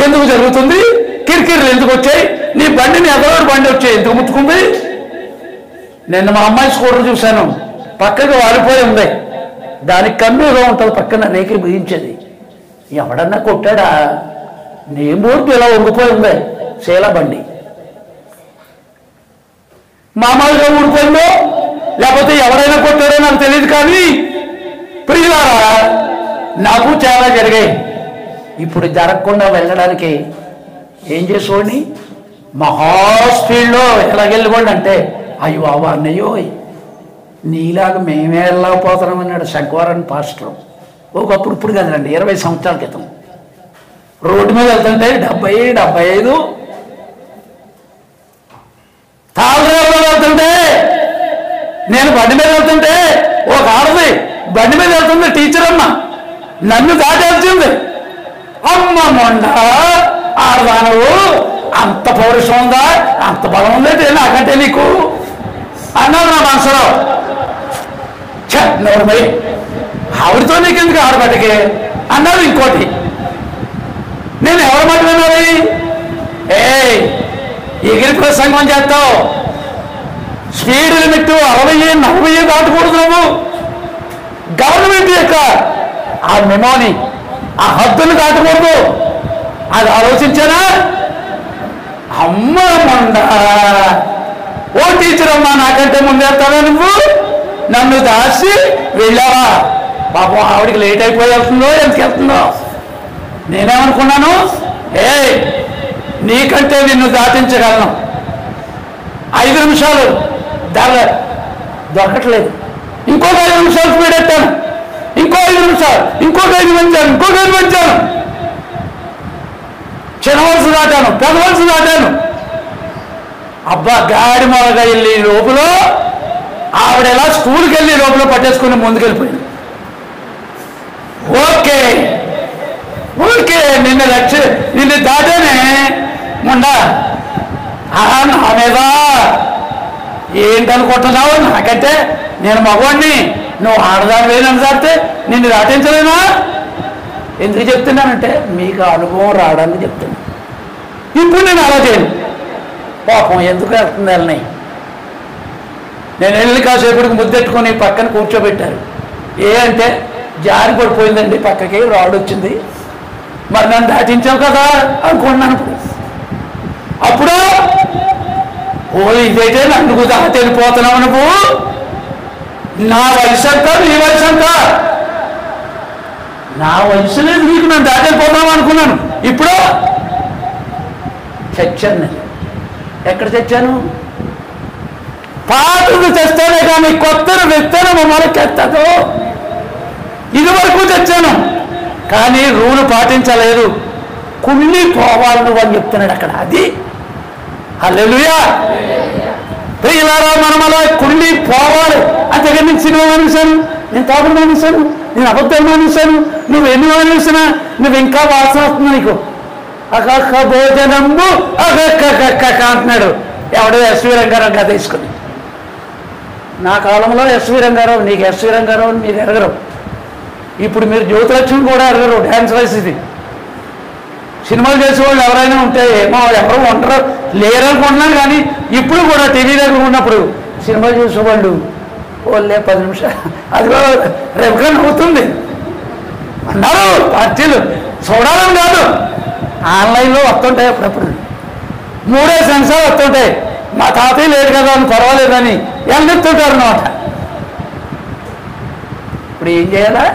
ఎందుకు జరుగుతుంది? కిరికిర్లు ఎందుకు వచ్చాయి? నీ బండిని ఎదరోడు బండి వచ్చాయి ఎందుకు ముట్టుకుంది? నిన్న మా అమ్మాయి స్కూటర్ చూశాను, పక్కకి వాలిపోయి ఉంది, దానికి కన్నుగా ఉంటుంది, పక్కన రేకులు బిగించేది. ఎవడన్నా కొట్టాడా? నీ మూర్తి ఇలా వంగిపోయి ఉంది శీల బండి. మామూలుగా ఊడిపోయిందో లేకపోతే ఎవరైనా కొట్టాడో నాకు తెలియదు. కానీ ప్రియులారా, నాకు చాలా జరిగాయి. ఇప్పుడు జరగకుండా వెళ్ళడానికి ఏం చేసేవాడిని? మహా స్పీడ్లో ఎలాగెళ్ళిపోండి అంటే, అయ్యో బాబు అన్నయ్యో నీలాగా మేమే వెళ్ళకపోతున్నాం అన్నాడు శంకవరన్ పాస్టర్. ఒకప్పుడు, ఇప్పుడు కదండి 20 సంవత్సరాల క్రితం. రోడ్డు మీద వెళ్తుంటే 70, 75 తాళరేవులో వెళ్తుంటే, నేను బండి మీద వెళ్తుంటే ఒక ఆడది బండి మీద వెళ్తుంది, టీచర్ అమ్మ నన్ను దాటేస్తుంది. అమ్మ మొండ ఆడదానవు, అంత పౌరుషం ఉందా, అంత బలం ఉందంటే నాకంటే నీకు అన్నాడు నా మనసులో. నోర్మై ఆవిడతో నీకెందుకు ఆడబట్టకి అన్నాడు. ఇంకోటి, నేను ఎవరి మాట వినాలి? ఎగిరి ప్రసంగం చేస్తావు, స్పీడ్ లిమిట్ 60, 40 దాటకూడదు. నువ్వు గవర్నమెంట్ యొక్క ఆ మెమోని, ఆ హద్దులు దాటకూడదు. అది ఆలోచించానా? అమ్మ మొండ, ఓ టీచర్ అమ్మా నాకంటే ముందేస్తావా నువ్వు? నన్ను దాచి వెళ్ళావా? పాపం ఆవిడికి లేట్ అయిపోయి వెళ్తుందో ఎందుకు వెళ్తుందో. నేనేమనుకున్నాను, నీకంటే నిన్ను దాటించగలను. 5 నిమిషాలు దొరకట్లేదు, ఇంకొక 5 నిమిషాలు స్పీడ్ ఎట్టాను, ఇంకో 5 నిమిషాలు, ఇంకొక 5 పెంచాను, ఇంకొక 5 పెంచాను. చిన్న వలస దాటాను, పెద్ద వలస దాటాను. అబ్బా గాడి మొదగా వెళ్ళి లోపల ఆవిడ ఎలా స్కూల్కి వెళ్ళి లోపల పట్టేసుకుని ముందుకెళ్ళిపోయింది. ఓకే ఓకే, నిన్ను దాటానే ముండా నా మీద ఏంటనుకుంటున్నావు? నాకంటే నేను మగవాడిని, నువ్వు ఆడదాని వేయనని దాటితే నిన్ను దాటించలేనా? ఎందుకు చెప్తున్నానంటే మీకు అనుభవం రావడానికి చెప్తున్నా. ఇప్పుడు నేను అలా చేయను. పాపం ఎందుకు వెళ్తుంది వెళ్ళని. నేను వెళ్ళి కాసేపటికి ముద్దెట్టుకొని పక్కన కూర్చోబెట్టారు. అంటే జారి పడిపోయిందండి, పక్కకి రాడ్ వచ్చింది. మరి నన్ను దాటించావు కదా అనుకున్నాను. అప్పుడు ఇదైతే నన్ను దాటి వెళ్ళిపోతున్నావు నువ్వు, నా వయసు అంతా నీ వయసు అంతా, నా వయసు లేదు నీకు, నన్ను దాటి వెళ్ళిపోతున్నావు అనుకున్నాను. ఇప్పుడు చచ్చాను నేను. ఎక్కడ చచ్చాను? పాతను తెస్తానే కానీ కొత్తను విత్తనము మొలకెత్తదు. ఇది వరకు తెచ్చాను కానీ రూలు పాటించలేదు, కుళ్ళిపోవాలి నువ్వు అని చెప్తున్నాడు అక్కడ. అది హల్లెలూయా. ప్రియులారా, మనం అలా కుళ్ళిపోవాలి. అంతేగా నేను సినిమా మానేశాను, నేను తాగుడు మానేశాను, నేను అబద్ధం మానేశాను. నువ్వు ఎన్ని మానేసినా నువ్వు ఇంకా వాసన వస్తుంది నీకు. అకక్క భోజనము అకక్క అంటున్నాడు ఎవడో ఎస్వి రంగారావు కథ తీసుకుని. నా కాలంలో ఎస్వి రంగారావు, నీకు ఎస్వి రంగారావు మీరు ఎరగరు. ఇప్పుడు మీరు జ్యోతిలక్ష్మి కూడా ఎరగరు. డ్యాన్స్ వేసేది సినిమాలు చేసేవాళ్ళు ఎవరైనా ఉంటే ఏమో ఎవరు ఉండరు లేరనుకుంటున్నాను. కానీ ఇప్పుడు కూడా టీవీ దగ్గర ఉన్నప్పుడు సినిమాలు చూసేవాళ్ళు ఓన్లే 10 నిమిషాలు, అది కూడా రేపుగా అవుతుంది అన్నారు. పార్టీలు చూడాలని కాదు, ఆన్లైన్లో వస్తుంటాయి అప్పుడప్పుడు. 3 సెన్సార్ వస్తుంటాయి. మా తాతయ్య లేడు కదా అని పర్వాలేదని ఎల్లెత్తుంటారు అన్నమాట. ఇప్పుడు ఏం చేయాలా?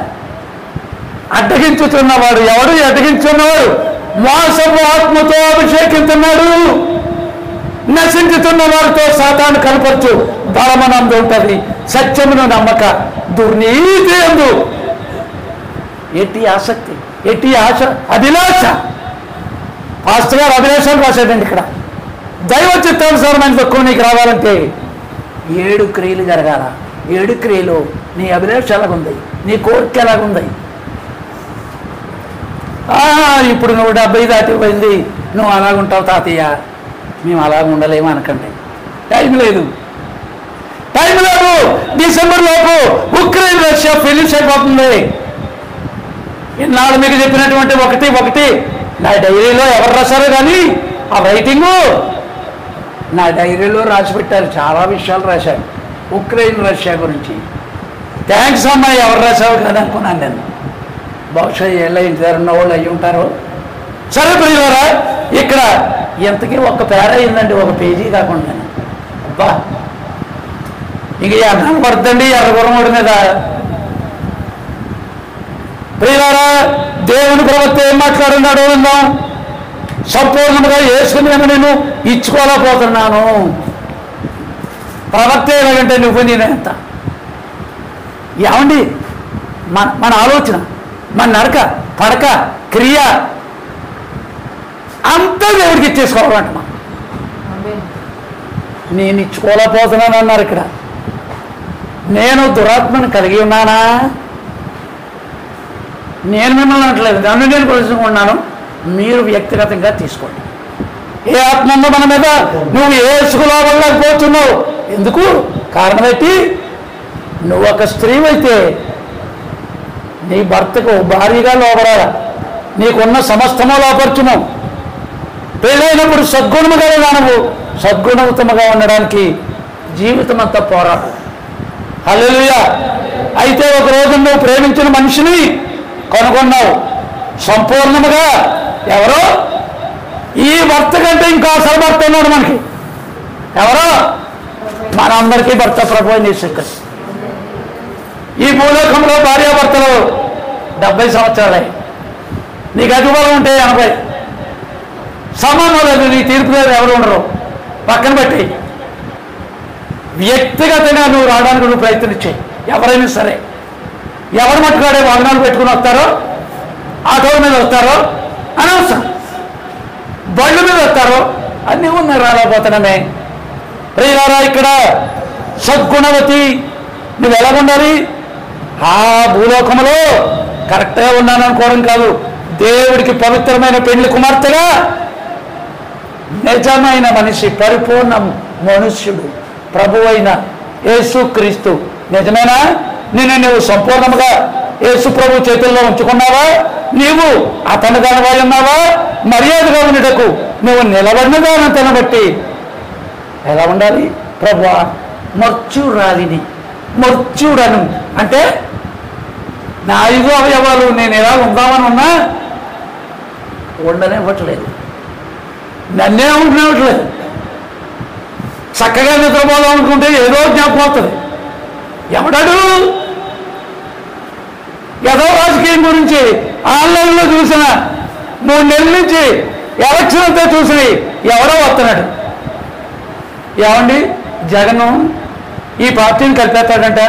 అడ్డగించుతున్నవాడు ఎవడు? అడ్డగించున్నవాడు మోసపు ఆత్మతో అభిషేకిస్తున్నాడు. నశించుతున్న వారితో సాతాను కనపరచు బలమనందు ఉంటుంది, సత్యమును నమ్మక దుర్నీతి ఎందు ఎట్టి ఆసక్తి, ఎట్టి ఆశ, అభిలాష. పాస్టర్ గారు అభిలాషాలు రాశాడండి ఇక్కడ. దైవ చిత్తానుసారమైన తక్కువ నీకు రావాలంటే 7 క్రియలు జరగాల. 7 క్రియలు నీ అభిలాష ఎలాగుంది, నీ కోరిక ఎలాగుంది. ఇప్పుడు నువ్వు 70 దాటిపోయింది, నువ్వు అలాగుంటావు తాతయ్య, మేము అలాగ ఉండలేము అనకండి. టైం లేదు. డిసెంబర్ లోపు ఉక్రెయిన్ రష్యా ఫినిష్ అయిపోతుంది. ఇన్నాళ్ళు మీకు చెప్పినటువంటి ఒకటి నా డైరీలో ఎవరు రాశారో కానీ ఆ రైటింగు నా డైరీలో రాసి పెట్టారు. చాలా విషయాలు రాశారు ఉక్రెయిన్ రష్యా గురించి. థ్యాంక్స్ అమ్మాయి, ఎవరు రాశావు కానీ అనుకున్నాను నేను. బహుశా ఏళ్ళ ఇంటి దగ్గర ఉన్న వాళ్ళు అయ్యి ఉంటారు. సరే ప్రియులారా, ఇక్కడ ఎంతకీ ఒక్క పేర అయిందండి, ఒక పేజీ కాకుండా. అబ్బా, ఇంక అన్నం పడుతుందండి ఎర్రగురముడి మీద. ప్రియులారా, దేవుని ప్రవక్త ఏం మాట్లాడున్నాడు విందాం. సంపూర్ణంగా యేసుని నేను ఇచ్చుకోలేకపోతున్నాను. ప్రవక్త ఎలాగంటే నువ్వు నేనెంత. ఏమండి, మన ఆలోచన, మన నడక, పడక, క్రియ అంతా దేవుడికి ఇచ్చేసుకోవాలంట. నేను ఇచ్చుకోలేకపోతున్నాను అన్నారు ఇక్కడ. నేను దురాత్మను కలిగి ఉన్నానా? నేను మిమ్మల్ని అనట్లేదు, నన్ను నేను ప్రశ్నిస్తున్నాను. మీరు వ్యక్తిగతంగా తీసుకోండి. ఏ ఆత్మ ఉందో మన మీద, నువ్వు ఏసుకులా వెళ్ళకపోతున్నావు ఎందుకు? కారణం ఏంటి? నువ్వు ఒక స్త్రీవైతే నీ భర్తకు భారీగా లోపడాల, నీకున్న సమస్తము లోపరచును. పెళ్ళైనప్పుడు సద్గుణముగా నువ్వు సద్గుణవంతముగా ఉండడానికి జీవితం అంతా పోరాడు. హల్లెలూయా. అయితే ఒక రోజు నువ్వు ప్రేమించిన మనిషిని కనుగొన్నావు సంపూర్ణముగా. ఎవరో ఈ భర్త కంటే ఇంకా అసలు భర్త ఉన్నాడు మనకి. ఎవరో మనందరికీ భర్త ప్రభు యేసుక్రీస్తు. ఈ భూలోకంలో భార్యాభర్తలు 70 సంవత్సరాలే. నీకు అధిబలం ఉంటే 80. సంబంధం లేదు, నీ తీర్పు లేదు, ఎవరు ఉండరు. పక్కన పెట్టి వ్యక్తిగతంగా నువ్వు రావడానికి నువ్వు ప్రయత్నించాయి. ఎవరైనా సరే, ఎవరు మట్టుకాడే వాహనాలు పెట్టుకుని వస్తారో, ఆటో మీద వస్తారో అనవసరం, బళ్ళు మీద వస్తారో అన్నీ ఉన్నాయి, రాలేకపోతున్నామే. ప్రియులారా, ఇక్కడ సద్గుణవతి నువ్వు ఎలా ఉండాలి? ఆ భూలోకంలో కరెక్ట్గా ఉన్నాను అనుకోవడం కాదు, దేవుడికి పవిత్రమైన పెళ్లి కుమార్తెగా నిజమైన మనిషి, పరిపూర్ణ మనుష్యుడు, ప్రభువైన యేసుక్రీస్తు. నిజమేనా? నువ్వు సంపూర్ణంగా యేసు ప్రభు చేతుల్లో ఉంచుకున్నావా? నీవు అతను కనబడి ఉన్నావా? మర్యాదగా ఉండటకు నువ్వు నిలబడిన దానంతను బట్టి ఎలా ఉండాలి? ప్రభువా, మర్చురాలిని, మర్చుడను అంటే నా 5 అవయవాలు నేను ఎలా ఉందామని ఉన్నా ఉండనివ్వట్లేదు, నన్నే ఉండనివ్వట్లేదు. చక్కగా నిద్రపోదాం అనుకుంటే ఏదో జ్ఞాపకం వస్తుంది. ఎవడాడు ఏదో రాజకీయం గురించి ఆన్లైన్లో చూసిన 3 నెలల నుంచి ఎలక్షన్ అంతా చూసి ఎవరో వస్తున్నాడు. ఏమండి, జగన్ ఈ పార్టీని కలిపేస్తాడంట,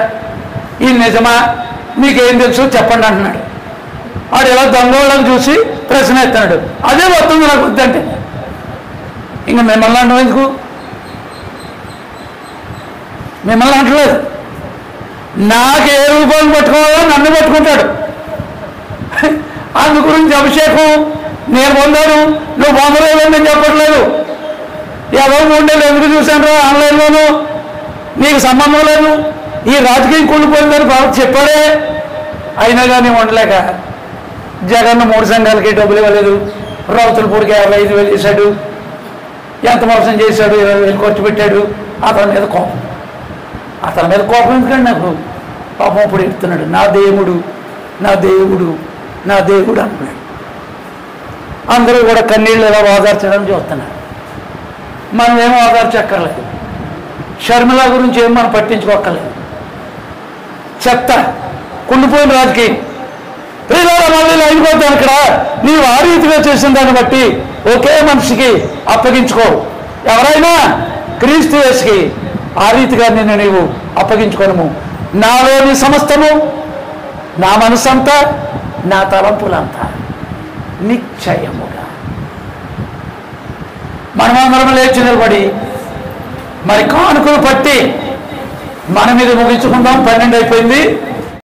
ఈ నిజమా? మీకేం తెలుసు చెప్పండి అంటున్నాడు. వాడు ఎలా దొంగోళ్ళని చూసి ప్రశ్న ఎత్తున్నాడు. అదే వస్తుంది నాకు వద్దంటే. ఇంకా మిమ్మల్ని అంటాం ఎందుకు? మిమ్మల్ని అంటలేదు. నాకు ఏ రూపాయలు పట్టుకోవాలో నన్ను పట్టుకుంటాడు. అందు గురించి అభిషేకం నేను పొందాను, నువ్వు పొందలేదని నేను చెప్పట్లేదు. ఎవరో 3 నెలలు ఎందుకు చూశాను ఆన్లైన్లోనూ, నీకు సంబంధం లేదు. ఈ రాజకీయం కూలిపోయిందని బాబు చెప్పాడే. అయినా కానీ ఉండలేక జగన్ 3 సంఘాలకి డబ్బులు ఇవ్వలేదు, రౌతులపూడికి 55,000 చేశాడు, ఎంత మోసం చేశాడు, 20,000 ఖర్చు పెట్టాడు. అతని మీద కోపం, అతని మీద కోపం ఎందుకండి నాకు? పాపం ఇప్పుడు చెప్తున్నాడు, నా దేవుడు, నా దేవుడు, నా దేవుడు అంటున్నాడు. అందరూ కూడా కన్నీళ్ళు ఎలా ఓదార్చడం చూస్తున్నారు. మనం ఏమో ఓదార్చక్కర్లేదు. షర్మిల గురించి ఏం మనం పట్టించుకోక్కర్లేదు. చెత్త కుండిపోయిన రాజకీయం. ప్రియులారా, మళ్ళీ అయిపోతాను ఇక్కడ. నీవు ఆ రీతిగా చేసిన దాన్ని బట్టి ఒకే మనిషికి అప్పగించుకో. ఎవరైనా క్రీస్తు యేసుకి ఆ రీతిగా నీవు అప్పగించుకోను. నాలోని సమస్తము, నా మనసంతా, నా తలంపులంతా నిశ్చయముగా. మనమందరం లేచి నిలబడి మరి కానుకలు పట్టి మన మీద ముగించుకుందాం. 12 అయిపోయింది.